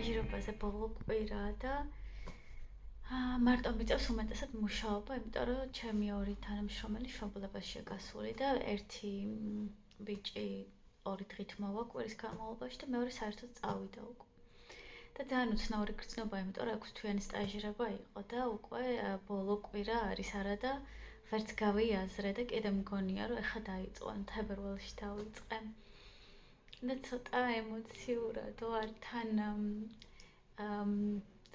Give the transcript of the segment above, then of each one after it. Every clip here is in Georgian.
სტაჟირებაზე ბოლო კვირა და მარტო მიწევს უმეტესად მუშაობა, იმიტომ რომ ჩემი ორი თანამშრომელი მშობლებაშია გასული და ერთი ბიჭი 2 დღით მოვა კვირის განმავლობაში და მეორე საერთოდ წავიდა უკვე. და ძალიან უცნაური გრძნობა, იმიტომ რომ 6 თვიანი სტაჟირება იყო და უკვე ბოლო კვირა არის არა და ვერც გავიაზრე და კიდე მგონია რომ ეხა დაიწყო, თებერვალში დავიწყე. და ცოტა ემოციურად ვარ თან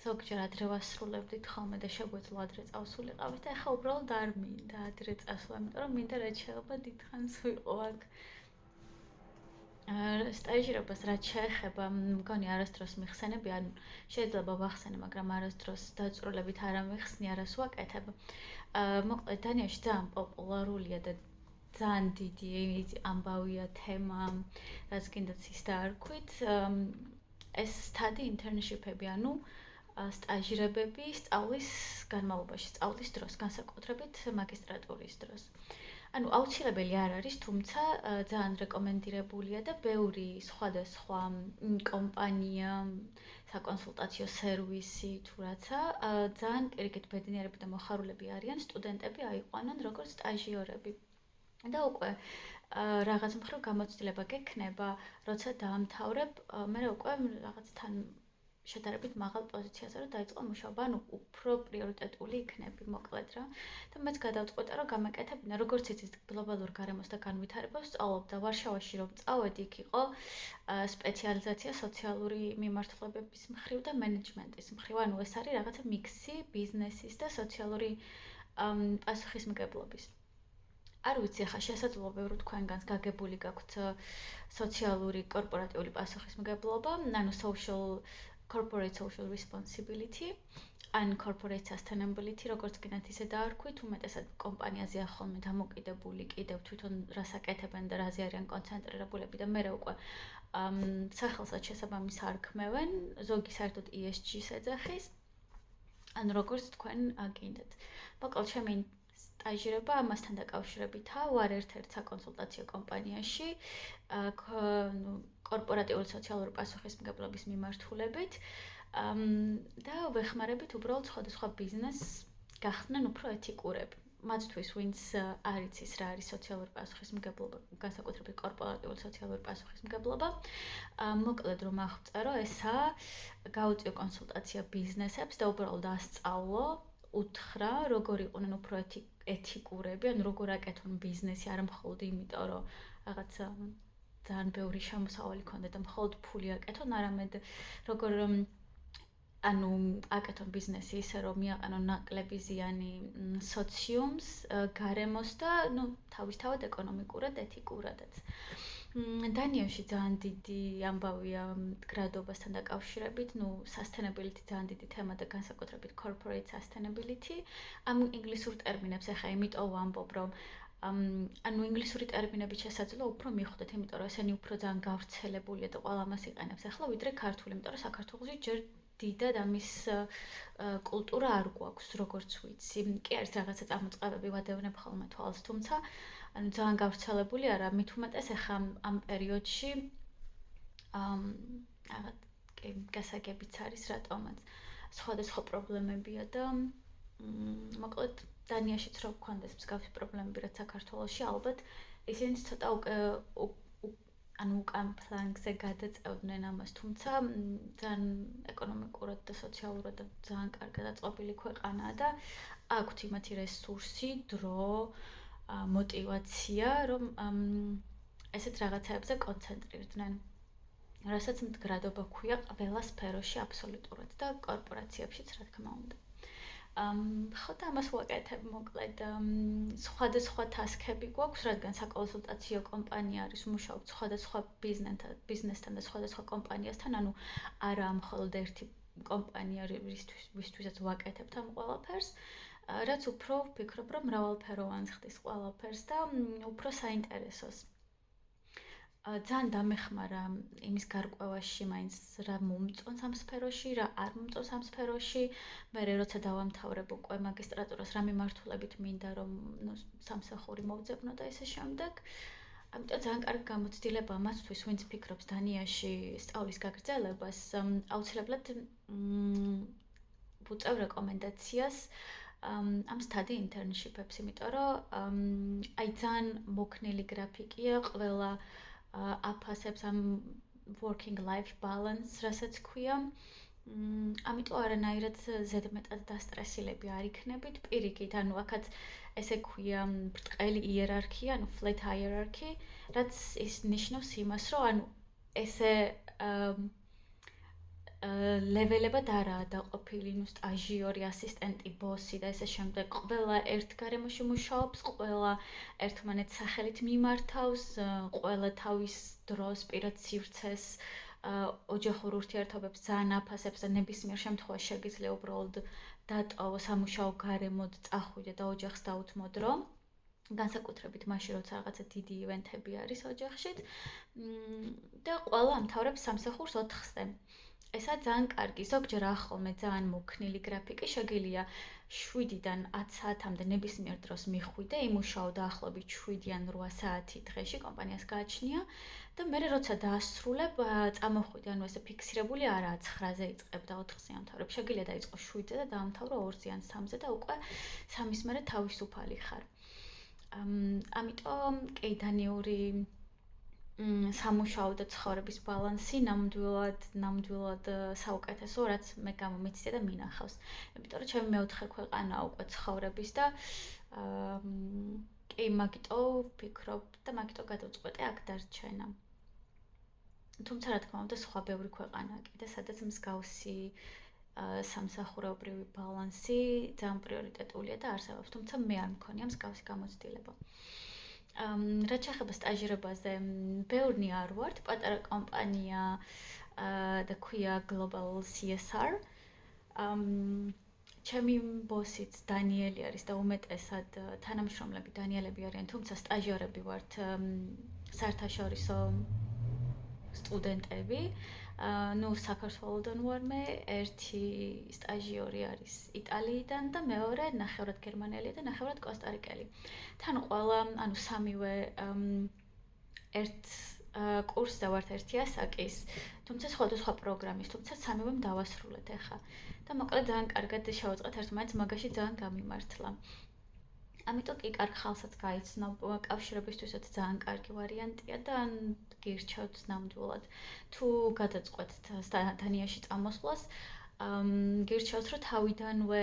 ზოგჯერ ადრე ვასრულებდით ხოლმე და შეგვეძლო ადრე წავსულიყავით და ეხა უბრალოდ არ მინდა ადრე წასვლა, იმიტომ რომ მინდა რაც შეიძლება დიდხანს ვიყო აქ. სტაჟირებას რაც შეეხება, მგონი არასდროს მიხსენები, ან შეიძლება ვახსენე, მაგრამ არასდროს დაწვრილებით არ ამიხსნი, არას ვაკეთებ. მოკლედ დანიაში ძალიან პოპულარულია და ძალიან დიდი ამბავია თემა, რაც კიდეც ის დაარქვით, ეს study internship-ები, ანუ სტაჟირებები სწავლის განმავლობაში, სწავლის დროს, განსაკუთრებით მაგისტრატურის დროს. ანუ აუცილებელი არ არის, თუმცა ძალიან რეკომენდირებულია და ბევრი სხვადასხვა კომპანია, საკონსულტაციო სერვისი თუ რაცა, ძალიან პირიქით ბედნიერები და მოხარულები არიან სტუდენტები აიყვანონ როგორც სტაჟიორები. და უკვე რაღაც მხრივ გამოცდილება გექნება, როცა დაამთავრებ, მე უკვე რაღაც თან შედარებით მაღალ პოზიციაზე რომ დაიწყო მუშაობა, ანუ უფრო პრიორიტეტული იქნები, მოკლედ რა. და მეც გადავწყვეტე, რომ გამეკეთებინა, როგორც იცით, გლობალურ გარემოს და განვითარებას სწავლობდა ვარშავაში, რომ წავედი, იქ იყო სპეციალიზაცია სოციალური მიმართულებების მხრივ და მენეჯმენტის მხრივ, ანუ ეს არის რაღაცა მიქსი ბიზნესის და სოციალური პასუხისმგებლობის. არ ვიცი, ახლა შესაძლოა ბევრი თქვენგანს გაგებული გაქვთ სოციალური კორპორატიული პასუხისმგებლობა, ანუ corporate social responsibility, ან corporate sustainability, როგორც გინდათ ისე დაარქვით, უმეტესად კომპანიაზეა ხოლმე დამოკიდებული კიდევ თვითონ რას აკეთებენ და რაზე არიან კონცენტრირებულები და მე უკვე სახელსაც შესაბამის არ ქმევენ, ზოგი საერთოდ ESG-ს ეძახის, ან როგორც თქვენ გინდათ. მოკლედ ჩემი სტაჟირება ამასთან დაკავშირებითაა, ვარ ერთ-ერთ საკონსულტაციო კომპანიაში, კორპორატიული სოციალური პასუხისმგებლობის მიმართულებით და ვეხმარებით უბრალოდ სხვადასხვა ბიზნესს გახდნენ უფრო ეთიკურები. მათთვის, ვინც არ იცის რა არის სოციალური პასუხისმგებლობა, განსაკუთრებით კორპორატიული სოციალური პასუხისმგებლობა, მოკლედ რომ აღწერო, ესაა გაუწიო კონსულტაცია ბიზნესებს და უბრალოდ ასწავლო, უთხრა, როგორ იყვნენ უფრო ეთიკურები, ან როგორ აკეთონ ბიზნესი, არა მხოლოდ იმიტომ, რომ რაღაც ძალიან ბევრი შემოსავალი ქონდეთ და მხოლოდ ფული აკეთონ, არამედ როგორ ანუ აკეთონ ბიზნესი ისე, რომ მიაყენონ ნაკლები ზიანი სოციუმს, გარემოს და თავისთავად ეკონომიკურად, ეთიკურადაც. დანიაში ძალიან დიდი ამბავია მდგრადობასთან დაკავშირებით, sustainability ძალიან დიდი თემა და განსაკუთრებით corporate sustainability. ამ ინგლისურ ტერმინებს ახლა იმიტომ ვამბობ, რომ ანუ ინგლისური ტერმინები შესაძლოა უფრო მიხვდეთ, იმიტომ რომ ესენი უფრო ძალიან გავრცელებულია და ყველა მას იყენებს ახლა, ვიდრე ქართული, იმიტომ რომ საქართველოში ჯერ დიდად ამის კულტურა არ გვაქვს, როგორც ვიცი. კი არის რაღაცა წამოწყებები ვადევნებ ხოლმე თვალს, თუმცა ანუ ძალიან გავრცელებული არა, მით უმეტეს ახლა ამ პერიოდში რაღაც კი გასაგებიც არის რატომაც სხვადასხვა პრობლემებია და მოკლედ დანიაშიც რო გქონდეს მსგავსი პრობლემები რაც საქართველოში, ალბათ ისინი ცოტა ანუ უკან ფლანგზე გადაწევდნენ ამას, თუმცა ძალიან ეკონომიკურად და სოციალურად ძალიან კარგად აწყობილი ქვეყანაა და აქვთ იმათი რესურსი, დრო, მოტივაცია, რომ ესეთ რაღაცებზე კონცენტრირდნენ. რასაც მდგრადობა ქვია ყველა სფეროში აბსოლუტურად და კორპორაციებშიც, რა თქმა უნდა. ხო და ამას ვაკეთებ, მოკლედ სხვადასხვა ტასკები გვაქვს, რადგან საკონსულტაციო კომპანია არის, ვმუშაობთ სხვადასხვა ბიზნესთან და სხვადასხვა კომპანიასთან, ანუ არა მხოლოდ ერთი კომპანია, ვისთვისაც ვაკეთებთ ამ ყველაფერს, რაც უფრო ვფიქრობ, რომ მრავალფეროვანს ხდის ყველაფერს და უფრო საინტერესოს. ძალიან დამეხმარა იმის გარკვევაში, მაინც რა მომწონს ამ სფეროში, რა არ მომწონს ამ სფეროში. მე როცა დავამთავრებ უკვე მაგისტრატურას, რა მიმართულებით მინდა რომ სამსახური მოვძებნო და ისე შემდეგ. ამიტომ ძალიან კარგი გამოცდილება მათთვის, ვინც ფიქრობს დანიაში სწავლის გაგრძელებას, აუცილებლად ვუწევ რეკომენდაციას ამ სტადი ინტერნშიპებს, იმიტომ რომ აი ძალიან მოქნილი გრაფიკია, ყველა აფასებს ამ working life balance, რასაც ქვია. ამიტომ არანაირად ზედმეტად დასტრესილები არ იქნებით, პირიქით, ანუ აქაც ესე ქვია ბრტყელი იერარქია, ანუ flat hierarchy, რაც ის ნიშნავს იმას, რომ ანუ ესე ლეველებად არაა დაყოფილი, ნუ სტაჟიორი, ასისტენტი, ბოსი და ესე შემდეგ. ყველა ერთ გარემოში მუშაობს, ყველა ერთმანეთს სახელით მიმართავს, ყველა თავის დროს, პირად სივრცეს, ოჯახურ ურთიერთობებს ძალიან აფასებს და ნებისმიერ შემთხვევაში შეგიძლია უბრალოდ დატოვო სამუშაო გარემოდ, წახვიდე და ოჯახს დაუთმო დრო. განსაკუთრებით მაშინ, როცა რაღაცა დიდი ივენთები არის ოჯახში და ყველა ამთავრებს სამსახურს 4-ზე. ესა ძალიან კარგი, ზოგჯერ ახალმე ძალიან მოქნილი გრაფიკი, შეგიძლია 7-დან 10 საათამდე ნებისმიერ დროს მიხვიდე, იმუშაო დაახლოებით 7 ან 8 საათი დღეში კომპანიას გააჩნია და მე როცა დაასრულებ, წამოხვიდე, ანუ ესე ფიქსირებული არაა 9-ზე იწყებ და 4-ზე ამთავრებ. შეგიძლია დაიწყო 7-ზე და დაამთავრო 2-ზე ან 3-ზე და უკვე 3-ის მერე თავისუფალი ხარ. ამიტომ კეიდანიური სამუშაო და ცხოვრების ბალანსი ნამდვილად საუკეთესო, რაც მე გამომიცდია და მინახავს. იმიტომ რომ ჩემი მეოთხე ქვეყანაა უკვე ცხოვრების და კი მაგიტო ვფიქრობ და მაგიტო გადავწყვეტე აქ დარჩენა. თუმცა რა თქმა უნდა, სხვა ბევრი ქვეყანაა კიდე, სადაც მსგავსი სამსახურეობრივი ბალანსი ძალიან პრიორიტეტულია და არსებობს, თუმცა მე არ მქონია მსგავსი გამოცდილება. რაც შეეხება სტაჟირებაზე, ბევრნი არ ვართ, პატარა კომპანია და ქვია Global CSR. ჩემი ბოსიც დანიელი არის და უმეტესად თანამშრომლები დანიელები არიან, თუმცა სტაჟიორები ვართ საერთაშორისო სტუდენტები. ნუ საქართველოდან ვარ მე, ერთი სტაჟიორი არის იტალიიდან და მეორე ნახევრად გერმანელია და ნახევრად კოსტარიკელი. თან ყველა, ანუ სამივე ერთ კურსზე ვართ ერთი ასაკის, თუმცა სხვადასხვა პროგრამის, თუმცა სამივემ დავასრულეთ ახლა. და მოკლედ ძალიან კარგად შევაწყეთ ერთმანეთს, მაგაში ძალიან გამიმართლა. ამიტომ კი კარგ ხალხსაც გაიცნობ, კავშირებისთვისაც ძალიან კარგი ვარიანტია და გირჩევთ ნამდვილად. თუ გადაწყვეტთ დანიაში წამოსვლას, გირჩევთ, რომ თავიდანვე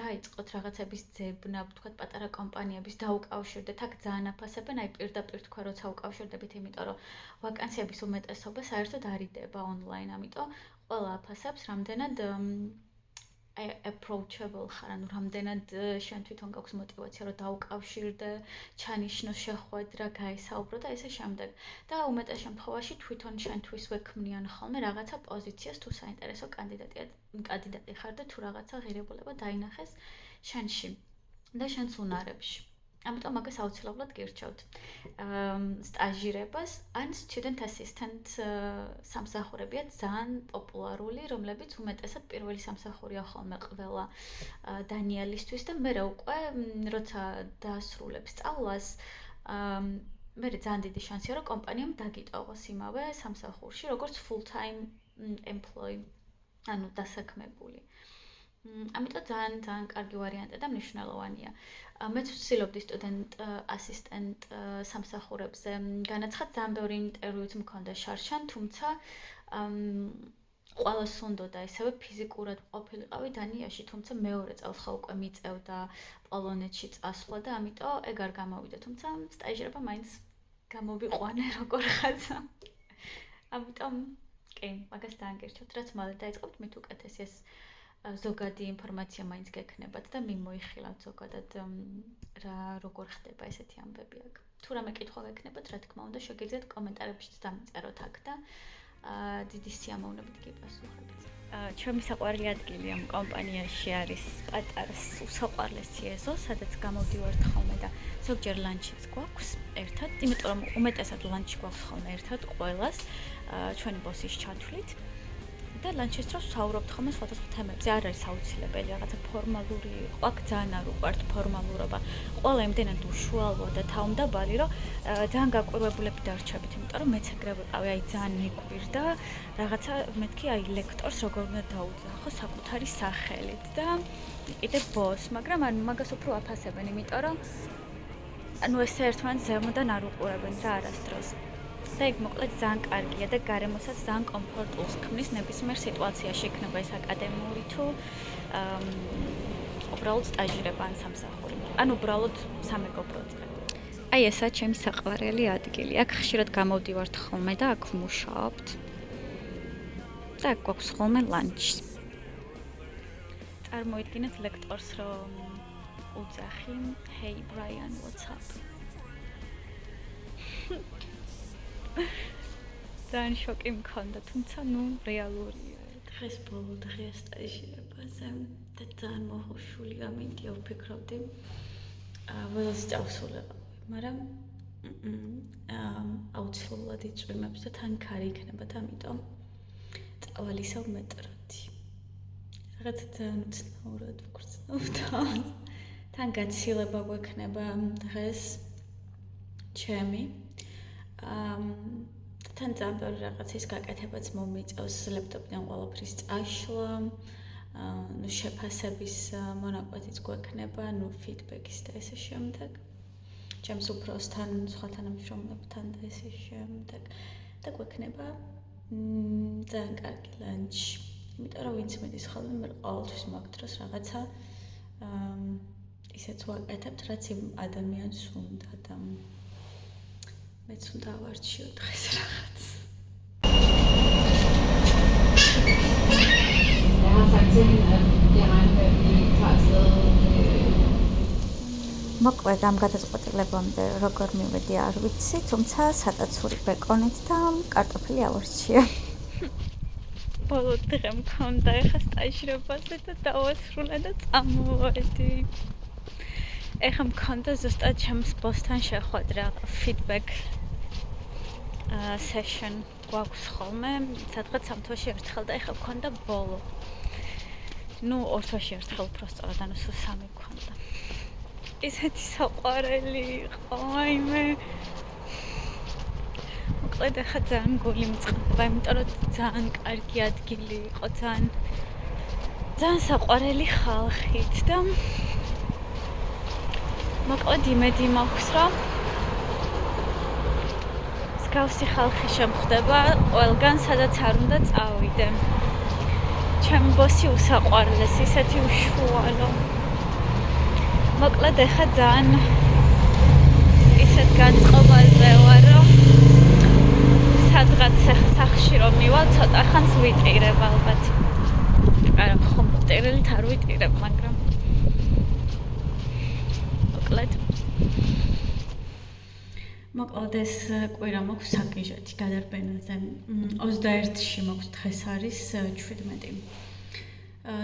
დაიწყოთ რაღაცების ძებნა, ვთქვათ, პატარა კომპანიების დაუკავშირდეთ, აქ ძალიან აფასებენ, აი პირდაპირ თქვა, როცა უკავშირდებით, იმიტომ რომ ვაკანსიების უმეტესობა საერთოდ არ იდება ონლაინ, ამიტომ ყველა აფასებს, რამდენად approachable ხარ, ანუ რამდენად შენ თვითონ გაქვს мотиваცია, რომ დაუკავშირდე, ჩანიშნო, შეხვედრა, გაესაუბრო და ესე შემდეგ. და უმეტეს შემთხვევაში თვითონ შენთვისვე ქმნიან ხოლმე რაღაცა პოზიციას, თუ საინტერესო კანდიდატი ხარ და თუ რაღაცა ღირებულება დაინახეს შენში და შენს უნარებში. ამიტომ მაგას აუცილებლად გირჩევთ. სტაჟირებას ან student assistant სამსახურებია ძალიან პოპულარული, რომლებიც უმეტესად პირველი სამსახურია ხოლმე ყველა დანიელისთვის და მე უკვე როცა დაასრულებ სწავლას, მე ძალიან დიდი შანსია, რომ კომპანიამ დაგიტოვოს იმავე სამსახურში, როგორც full time employee, ანუ დასაქმებული. ამიტომ ძალიან კარგი ვარიანტია და მნიშვნელოვანია. მეც ვცდილობდი სტუდენტ ასისტენტ სამსახურებზე განაცხად, ძალიან ბევრი ინტერვიუც მქონდა შარშან, თუმცა ყველას უნდოდა ესევე ფიზიკურად ყოფილიყავი დანიაში, თუმცა მეორე წელს ხო უკვე მიწევდა პოლონეთში წასვლა და ამიტომ ეგ არ გამოვიდა, თუმცა სტაჟირება მაინც გამოვიყვანე როგორ ხაცა. ამიტომ კი, მაგას დაანგერჩევთ, რაც მალე დაიწყებთ, მით უკეთესი ეს ზოგადი ინფორმაცია მაინც გექნებათ და მიმოიხილავთ ზოგადად როგორ ხდება ესეთი ამბები აქ. თუ რამე კითხვა გექნებათ, რა თქმა უნდა, შეგიძლიათ კომენტარებშიც დამწეროთ აქ და დიდი სიამოვნებით გიპასუხებთ. ჩემი საყვარელი ადგილი ამ კომპანიაში არის პატარა უსაყვარლესი ეზო, სადაც გამოვდივართ ხოლმე და ზოგჯერ ლანჩიც გვაქვს ერთად, იმიტომ რომ უმეტესად ლანჩი გვაქვს ხოლმე ერთად ყველას ჩვენი ბოსის ჩათვლით. და ლანჩის დროს ვსაუბრობთ ხოლმე სხვადასხვა თემებზე, არ არის აუცილებელი რაღაცა ფორმალური, ყვა ძალიან არ უყვართ ფორმალურობა. ყველა იმდენად უშუალოა და თავმდაბალი, რომ ძალიან გაკვირვებულები დარჩებით, იმიტომ რომ მეც ეგრე ვიყავი, აი ძალიან მიგვირდა რაღაცა მეთქი აი ლექტორს როგორ უნდა დაუძახო საკუთარი სახელით და კიდე ბოს, მაგრამ ანუ მაგას უფრო აფასებენ, იმიტომ რომ ანუ ესე ერთმანეთს ზემოდან არ უყურებენ რა არასდროს. და იქ მოკლედ ძალიან კარგია და გარემოსაც ძალიან კომფორტულს ქმნის ნებისმიერ სიტუაციაში, იქნება ეს აკადემიური თუ უბრალოდ სტაჟირება ან სამსახური. ან უბრალოდ სამეგობრო წრე. აი ესაა ჩემი საყვარელი ადგილი. აქ ხშირად გამოვდივართ ხოლმე და აქ ვმუშაობთ. და აქ გვაქვს ხოლმე ლანჩი. წარმოიდგინეთ ლექტორს რომ უძახი, "Hey Brian, what's up?" ძალიან შოკი მქონდა, თუმცა ნუ რეალურია. დღეს ბოლო დღეა სტაჟირებაზე და ძალიან მოხუშული ამინდია ვფიქრობდი. ველოს წავსულიყავი, მაგრამ აუცილებლად იწვიმებს და თან ქარი იქნება და ამიტომ წავალისავ მეტროდი. რაღაცა ძალიან უცნაურად ვგრძნობ. თან გაცილება გვექნება დღეს ჩემი. თან ძალიან ბევრი რაღაცის გაკეთებაც მომიწევს ლეპტოპიდან ყველაფრის წაშლა, ნუ შეფასების მონაკვეთიც გვექნება, ნუ ფიდბექის და ესე შემდეგ. ჩემს უფროსთან, სხვა თანამშრომლებთან და ესე შემდეგ. და გვექნება ძალიან კარგი ლანჩი. იმიტომ რომ ვინც მედის ხოლმე, მე ყოველთვის მაქვს დროს რაღაცა ისეც ვაკეთებთ, რაც იმ ადამიანს უნდა და მეც უნდა ავარჩიო დღეს რაღაც. მოკლედ ამ გადაწყვეტილებამდე როგორ მივედი არ ვიცი, თუმცა სატაცური ბეკონით და კარტოფილი ავარჩია. ბოლო დღე მქონდა ეხა სტაჟირებაზე და დავასრულე და წამოვედი. ეხა მქონდა ზუსტად ჩემს ბოსთან შეხვედრა, feedback session გვაქვს ხოლმე, სადღაც 3 თვეში ერთხელ და ეხა მქონდა ბოლო. ნუ 2 თვეში ერთხელ უფრო სწორად, ანუ სულ 3 მქონდა. ისეთი საყვარელი იყო, აიმე. მოკლედ ეხა ძალიან გული მწყდება, იმიტომ რომ ძალიან კარგი ადგილი იყო, ძალიან საყვარელი ხალხით და მოკლედ იმედი მაქვს, რომ მსგავსი ხალხი შემხვდება ყველგან, სადაც არ უნდა წავიდე. ჩემი ბოსი უსაყვარლესი, ისეთი უშუალო. მოკლედ ეხა ძალიან ისეთ განწყობაზე ვარ, რომ სადღაც სახლში რომ მივალ, ცოტა ხანს ვიტირებ ალბათ. არა, ხომ ტერილით არ ვიტირებ, მაგრამ მოკლედ ეს კვირა მაქვს საკიჟეთი გადარბენაზე. 21-ში მაქვს დღეს არის 17.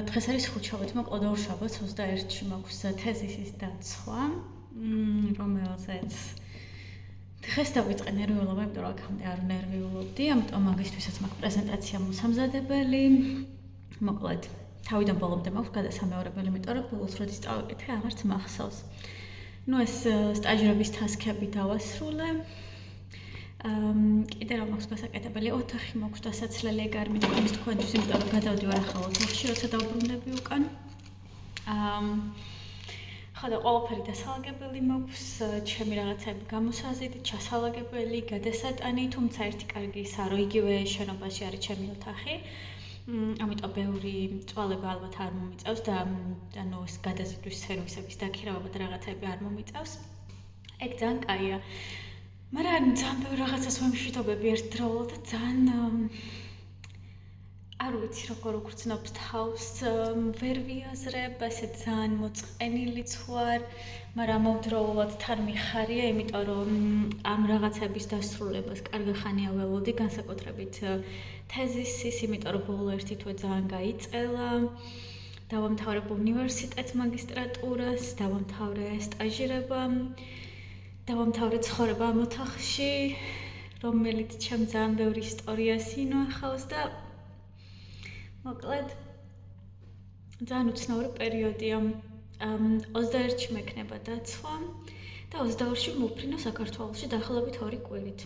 დღეს არის ხუთშაბათი, მოკლედ ორშაბათს 21-ში მაქვს თეზისის დაცვა, რომელზეც დღეს დავიწყე ნერვიულობა, იმიტომ რომ აქამდე არ ნერვიულობდი, ამიტომ მაგისთვისაც მაქვს პრეზენტაცია მოსამზადებელი. მოკლედ თავიდან ბოლომდე მაქვს გადასამეორებელი, იმიტომ რომ ბოლოს როდის წავიკეთე, აღარც მახსოვს. ნუ ეს სტაჟირების ტასკები დავასრულე. კიდე რა მაქვს გასაკეთებელი, ოთახი მაქვს დასაცლელი, ეგ არ მითქვამის თქვენთვის, იმიტომ რომ გადავდივარ ახალ ოთახში, როცა დავბრუნდები უკან. ხო და ყველაფერი დასალაგებელი მაქვს, ჩემი რაღაცები გამოსაზიდით, ჩასალაგებელი, გადასატანი, თუმცა ერთი კარგი ისაა, რომ იგივე შენობაში არის ჩემი ოთახი. ამიტომ ბევრი წვალება ალბათ არ მომიწევს და ანუ ეს გადაზიდვის სერვისების დაქირავება და რაღაცები არ მომიწევს. ეგ ძალიან კაია. მაგრამ ძალიან ბევრი რაღაცას ვემშვიდობები ერთდროულად და ძალიან არ ვიცი როგორ უგრძნობ თავს, ვერ ვიაზრებ, ესე ძალიან მოწყენილიც ვარ, მაგრამ ამავდროულად თან მიხარია, იმიტომ რომ ამ რაღაცების დასრულებას კარგი ხანია ველოდი, განსაკუთრებით თეზისის, იმიტომ რომ ბოლო 1 თვე ძალიან გაიწყელა. დავამთავრებ უნივერსიტეტს, მაგისტრატურას, დავამთავრე სტაჟირება, დავამთავრე ცხოვრება ამ ოთახში, რომელიც ჩემ ძალიან ბევრი ისტორიას ინახავს და მოკლედ ძალიან უცნაური პერიოდია. 21-ში მექნება დაცვა და 22-ში მოვფრინო საქართველოში დაახლოებით 2 კვირით.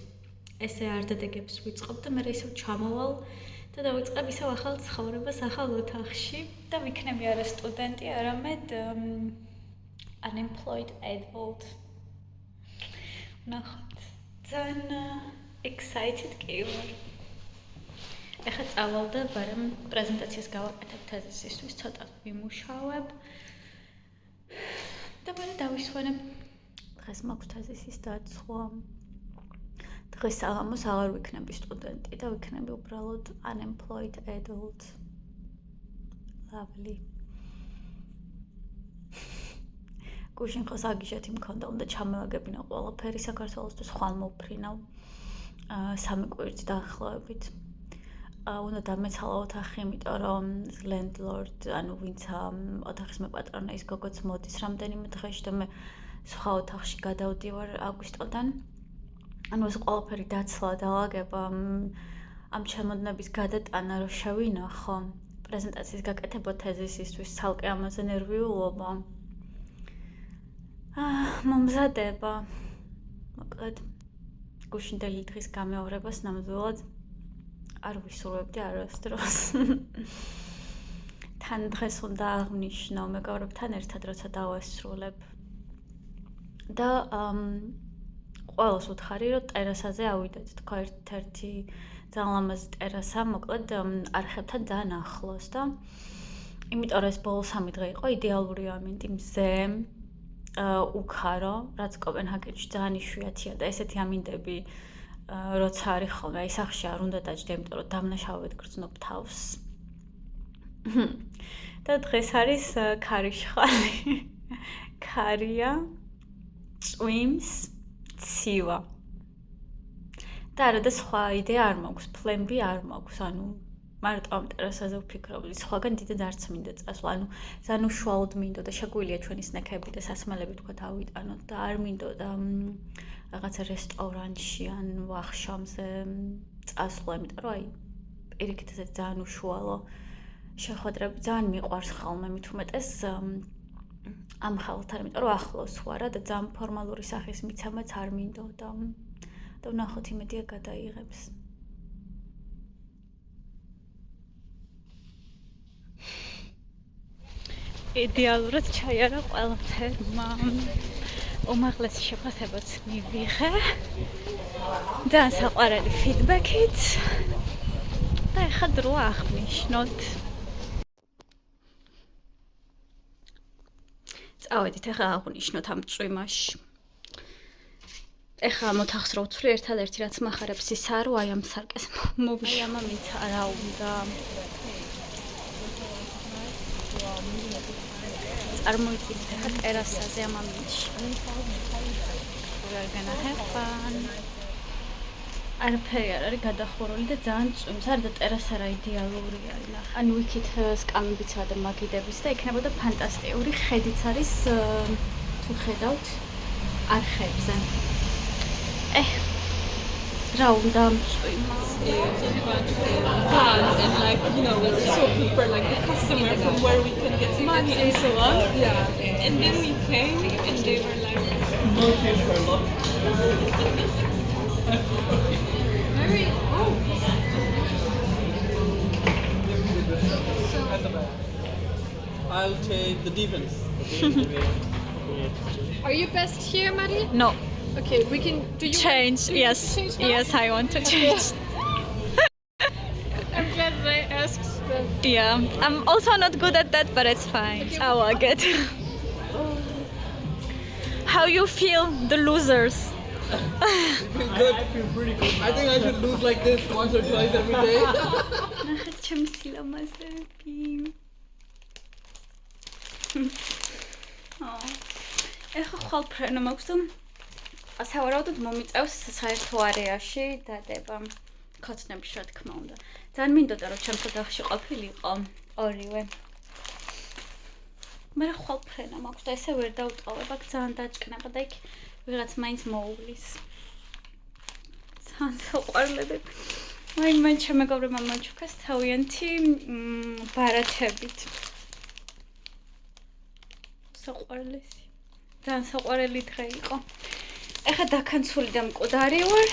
ესე არდადეგებს ვიწყობ და მე ისევ ჩამოვალ და დავიწყებ ისევ ახალ ცხოვრებას ახალ ოთახში და ვიქნები არა სტუდენტი, არამედ unemployed adult. ნახოთ. ძალიან excited კი ვარ. ეხლა წავალ და ბარემ პრეზენტაციას გავაკეთებ თეზისისთვის, ცოტა ვიმუშავებ. და მე დავისვენებ. დღეს მაქვს თეზისის დაცვა. დღეს საღამოს აღარ ვიქნები სტუდენტი და ვიქნები უბრალოდ unemployed adult. Lovely. გუშინ ხო საგიჟეთი მქონდა, უნდა ჩამევაგებინა ყველაფერი საქართველოსთვის ხვალ მოვფრინავ 3 კვირით დაახლოებით. უნდა დამეცალა ოთახი, იმიტომ რომ landlord, ანუ ვინც ოთახის მეპატრონა ის გოგოც მოდის რამდენიმე დღეში და მე სხვა ოთახში გადავდივარ აგვისტოდან. ანუ ეს ყველაფერი დაცლა დაალაგება ამ ჩემოდნების გადატანა რო შევინახო, პრეზენტაციის გაკეთება თეზისისთვის ცალკე ამაზე ნერვიულობა. მომზადება. მოკლედ გუშინდელი დღის გამეორებას ნამდვილად არ ვისურვებდი არასდროს. თან დღეს უნდა აღნიშნო მეგობრებთან ერთად როცა დავასრულებ. და ყველას ვუთხარი, რომ ტერასაზე ავიდეთ, თქვა ერთ-ერთი ძალიან ლამაზი ტერასა, მოკლედ არხებთან ძალიან ახლოს და იმიტომ რომ ეს ბოლო 3 დღე იყო იდეალური ამინდი მზე უკარო, რაც კოპენჰაგენში ძალიან იშვიათია და ესეთი ამინდები როცა არის ხოლმე, აი სახში არ უნდა დაჯდე, იმიტომ რომ დამნაშავედ გრძნობ თავს. და დღეს არის ქარიშხალი. ქარია, წვიმს, ცივა. და არა და სხვა იდეა არ მაქვს, plan B არ მაქვს, ანუ მარტო ამ ტერასაზე ვფიქრობდი, სხვაგან დიდად არც მინდა წასვლა, ანუ ძალიან უშუალოდ მინდოდა შეგვიძლია ჩვენი სნექები და სასმელები თქვა დავიტანოთ და არ მინდოდა რაღაცა რესტორანში ან ვახშამზე წასვლა, იმიტომ რომ აი პირიქით ესეთი ძალიან უშუალო შეხვედრები ძალიან მიყვარს ხოლმე, მით უმეტეს ამ ხალხთან, იმიტომ რომ ახლოს ვარ და ძალიან ფორმალური სახის მიცემაც არ მინდოდა. და ვნახოთ იმედია გადაიღებს. იდეალურად ჩაიარა ყველაფერმა. უმაღლესი შეფასებაც მივიღე. და საყვარელი ფიდბექით. და ეხლა დრო აღნიშნოთ. წავედით ეხლა აღნიშნოთ ამ წვიმაში. ეხლა ამ ოთახს რო ვცვლი, ერთადერთი რაც მახარებს ისაა, რომ აი ამ სარკეს მოვიშ. აი ამამით არა უნდა. წარმოიდგინეთ ეხლა ტერასაზე ამ ამინდში. ვერ განახერხან. არაფერი არ არის გადახურული და ძალიან წვიმს, არა და ტერასა რა იდეალურია, ნახე. ანუ იქით სკამებიცაა და მაგიდების და იქნებოდა ფანტასტიკური ხედიც არის თუ ხედავთ არხებზე. რა უნდა წვიმა. And like, you know, so people like the customer from where we can get money and so on. Yeah. And then we came and they were like, very I'll take the defense. Are you best here, Marie? No. Okay, we can do you Change. Yes. change now? Yes, I want to change. I'm glad that I asked them. Yeah. I'm also not good at that, but it's fine. I'll work it. How you feel, the losers? Good. I feel pretty good. I think I should lose like this once or twice every day. ნახეთ ჩემს სილამაზები. ეხლა ხვალ ფრენა მაქვს და სავარაუდოდ მომიწევს საერთო არეაში დადება ქოცნების რა თქმა უნდა. ძალიან მინდოდა რომ ჩემს ოთახში ყოფილიყო ორივე. მე ხვალ ფრენა მაქვს და ესე ვერ დავტოვებ, აქ ძალიან დაჭკნება და იქ ვიღაც მაინც მოუვლის. ძალიან საყვარლები. მან ჩემეგობრებმა მოჩუქეს თავიანთი ბარათებით. საყვარლესი. ძალიან საყვარელი დღე იყო. ეხლა დაქანცული და მკვდარი ვარ.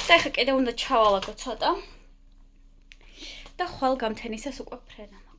და ეხლა კიდე უნდა ჩავალაგო ცოტა. და ხვალ გამთენისას უკვე ფრენა.